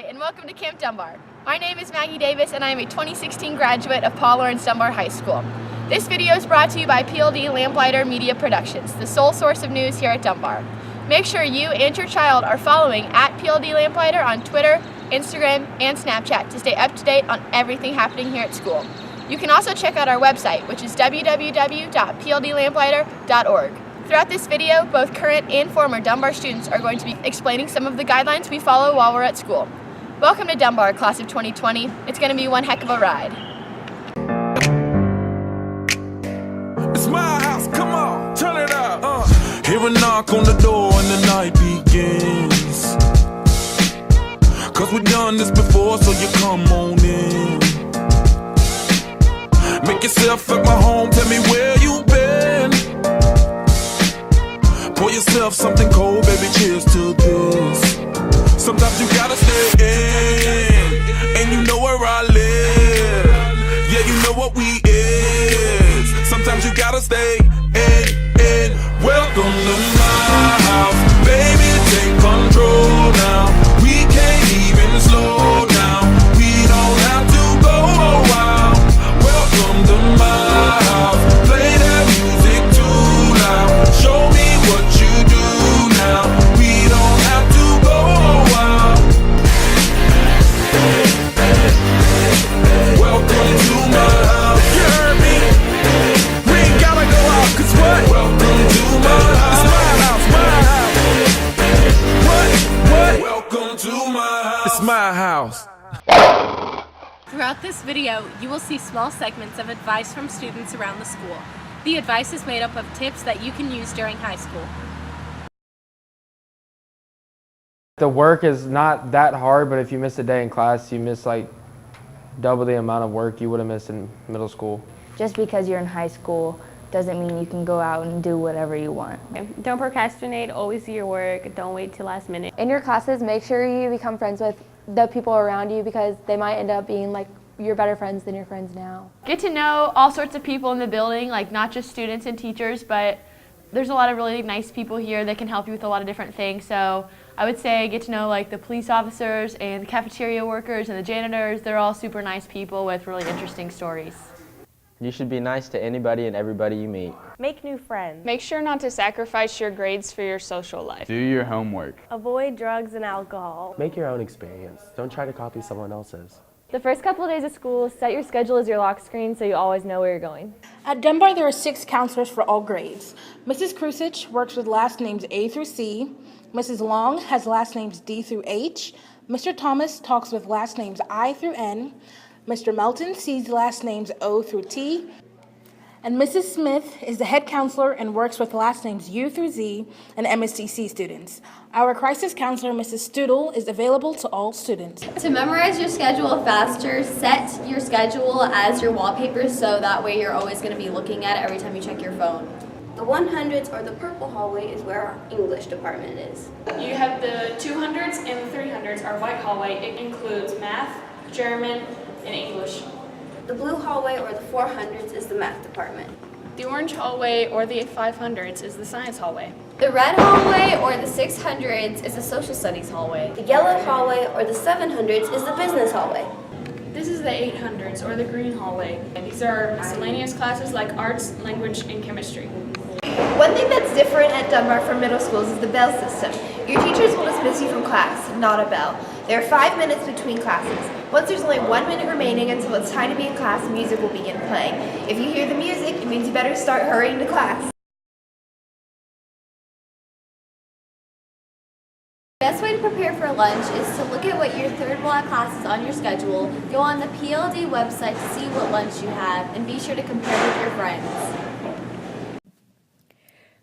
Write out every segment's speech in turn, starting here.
Hi, and welcome to Camp Dunbar. My name is Maggie Davis, and I am a 2016 graduate of Paul Laurence Dunbar High School. This video is brought to you by PLD Lamplighter Media Productions, the sole source of news here at Dunbar. Make sure you and your child are following at PLD Lamplighter on Twitter, Instagram, and Snapchat to stay up to date on everything happening here at school. You can also check out our website, which is www.pldlamplighter.org. Throughout this video, both current and former Dunbar students are going to be explaining some of the guidelines we follow while we're at school. Welcome to Dunbar, class of 2020. It's going to be one heck of a ride. It's my house, come on, turn it up. Hear a knock on the door and the night begins. Cause we've done this before, so you come on in. Make yourself at my home, tell me where you been. Pour yourself something cold, baby, cheers to this. Sometimes you gotta stay in, and you know where I live. Yeah, you know what we is. Sometimes you gotta stay in. Welcome to my house, baby, take control now. We can't even slow down. We don't have to go a while. Welcome to my house, play that music too loud. Show me what you do now. We don't have to go a while. Welcome to my house. You heard me? We ain't gotta go out, cause what? Welcome to my house. It's my house, my house. What? Welcome to my house. It's my house. Throughout this video, you will see small segments of advice from students around the school. The advice is made up of tips that you can use during high school. The work is not that hard, but if you miss a day in class, you miss like double the amount of work you would have missed in middle school. Just because you're in high school doesn't mean you can go out and do whatever you want. Don't procrastinate, always do your work, don't wait till last minute. In your classes, make sure you become friends with the people around you because they might end up being like your better friends than your friends now. Get to know all sorts of people in the building, like not just students and teachers, but there's a lot of really nice people here that can help you with a lot of different things. So I would say get to know like the police officers and the cafeteria workers and the janitors. They're all super nice people with really interesting stories. You should be nice to anybody and everybody you meet. Make new friends. Make sure not to sacrifice your grades for your social life. Do your homework. Avoid drugs and alcohol. Make your own experience. Don't try to copy someone else's. The first couple of days of school, set your schedule as your lock screen so you always know where you're going. At Dunbar, there are 6 counselors for all grades. Mrs. Krusich works with last names A through C. Mrs. Long has last names D through H. Mr. Thomas talks with last names I through N. Mr. Melton sees last names O through T. And Mrs. Smith is the head counselor and works with last names U through Z and MSCC students. Our crisis counselor, Mrs. Stoodle, is available to all students. To memorize your schedule faster, set your schedule as your wallpaper so that way you're always going to be looking at it every time you check your phone. The 100s or the purple hallway is where our English department is. You have the 200s and the 300s, our white hallway. It includes math, German, and English. The blue hallway or the 400s is the math department. The orange hallway or the 500s is the science hallway. The red hallway or the 600s is the social studies hallway. The yellow hallway or the 700s is the business hallway. This is the 800s or the green hallway. These are miscellaneous classes like arts, language, and chemistry. One thing that's different at Dunbar from middle schools is the bell system. Your teachers will dismiss you from class, not a bell. There are 5 minutes between classes. Once there's only 1 minute remaining until it's time to be in class, music will begin playing. If you hear the music, it means you better start hurrying to class. The best way to prepare for lunch is to look at what your third block class is on your schedule, go on the PLD website to see what lunch you have, and be sure to compare with your friends.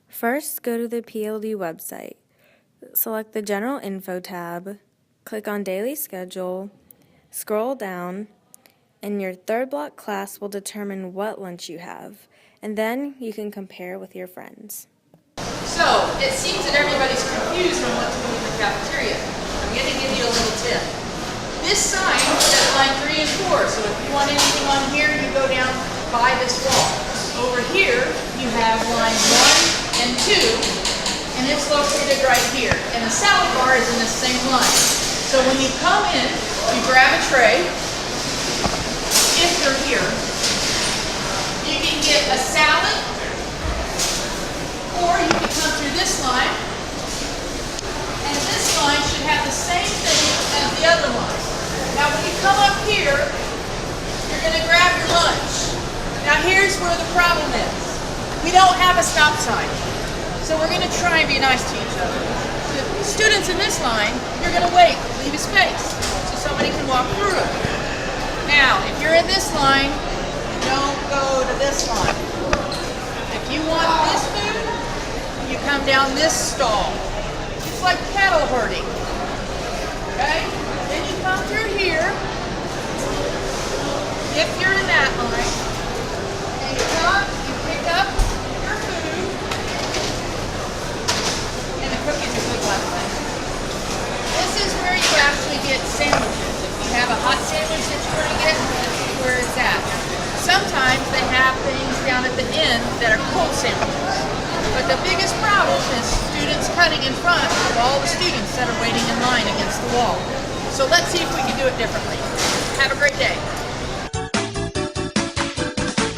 First, go to the PLD website. Select the General Info tab, click on Daily Schedule, scroll down, and your third block class will determine what lunch you have, and then you can compare with your friends. So, it seems that everybody's confused on what to do in the cafeteria. I'm going to give you a little tip. This sign is at line 3 and 4, so if you want anything on here, you go down by this wall. Over here, you have line 1 and 2, and it's located right here. And the salad bar is in the same line. So when you come in, you grab a tray. If you're here, you can get a salad, or you can come through this line. And this line should have the same thing as the other line. Now when you come up here, you're going to grab your lunch. Now here's where the problem is. We don't have a stop sign. So we're going to try and be nice to each other. The students in this line, you're going to wait, leave a space, so somebody can walk through it. Now, if you're in this line, don't go to this line. If you want this food, you come down this stall. It's like cattle herding. Okay? Then you come through here. If you're in that line, and you come, you pick up your food. And the cookies are good, by the way. This is where you actually get sandwiches. If you have a hot sandwich that you want to get, this is where it's at. Sometimes they have things down at the end that are cold sandwiches. But the biggest problem is students cutting in front of all the students that are waiting in line against the wall. So let's see if we can do it differently. Have a great day.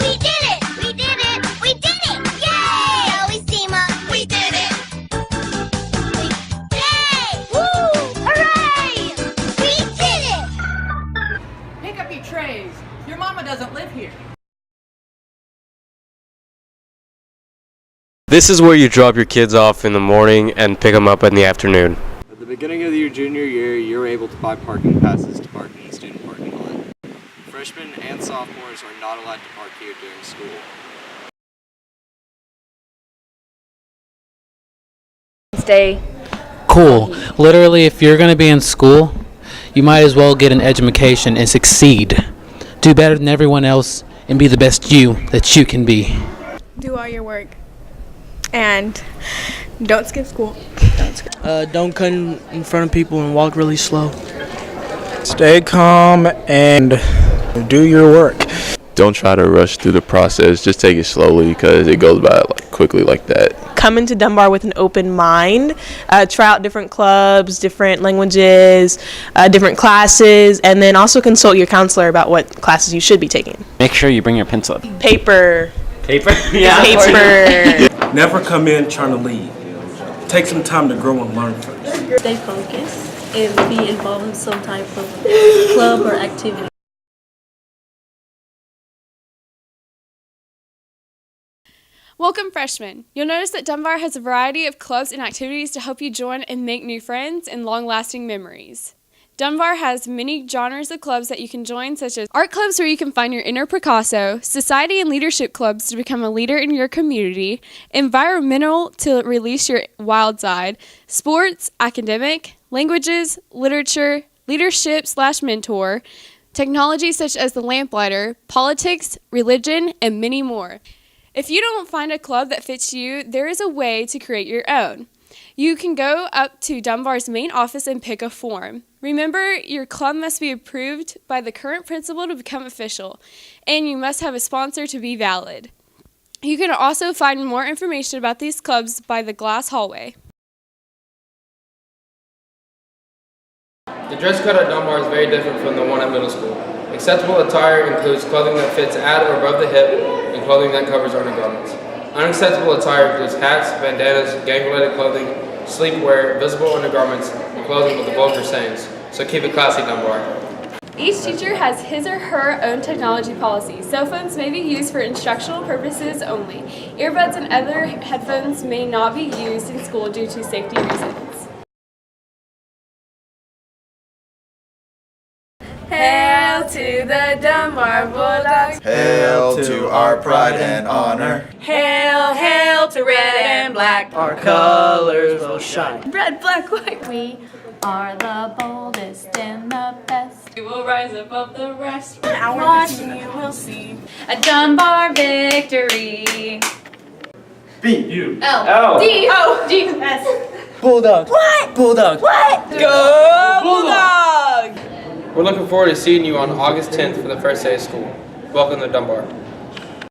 We did it! We did it! We did it! Yay! Always team up. We did it! Yay! Woo! Hooray! We did it! Pick up your trays. Your mama doesn't live here. This is where you drop your kids off in the morning and pick them up in the afternoon. At the beginning of your junior year, you're able to buy parking passes to park in the student parking lot. Freshmen and sophomores are not allowed to park here during school. Stay cool. Literally, if you're going to be in school, you might as well get an education and succeed. Do better than everyone else and be the best you that you can be. Do all your work. And don't skip school. Don't cut in front of people and walk really slow. Stay calm and do your work. Don't try to rush through the process. Just take it slowly because it goes by quickly like that. Come into Dunbar with an open mind. Try out different clubs, different languages, different classes, and then also consult your counselor about what classes you should be taking. Make sure you bring your pencil. Paper. Paper? Yeah. Paper. Never come in trying to leave. Take some time to grow and learn first. Stay focused and be involved in some type of club or activity. Welcome freshmen. You'll notice that Dunbar has a variety of clubs and activities to help you join and make new friends and long-lasting memories. Dunbar has many genres of clubs that you can join, such as art clubs where you can find your inner Picasso, society and leadership clubs to become a leader in your community, environmental to release your wild side, sports, academic, languages, literature, leadership/mentor, technology such as the lamplighter, politics, religion, and many more. If you don't find a club that fits you, there is a way to create your own. You can go up to Dunbar's main office and pick a form. Remember, your club must be approved by the current principal to become official, and you must have a sponsor to be valid. You can also find more information about these clubs by the glass hallway. The dress code at Dunbar is very different from the one at middle school. Acceptable attire includes clothing that fits at or above the hip and clothing that covers undergarments. Unacceptable attire includes hats, bandanas, gang-related clothing, sleepwear, visible undergarments, and clothing with the vulgar sayings. So keep it classy, Dunbar. Each teacher has his or her own technology policy. Cell phones may be used for instructional purposes only. Earbuds and other headphones may not be used in school due to safety reasons. Hail to the Dunbar Bulldogs. Hail to our pride and honor. Hail, hail to red and black. Our colors will shine. Red, black, white. We are the boldest and the best. We will rise above the rest. Watch and you will see a Dunbar victory. B, U, L, D, O, G, S. Bulldog. What? Bulldog. What? Go Bulldog! We're looking forward to seeing you on August 10th for the first day of school. Welcome to Dunbar.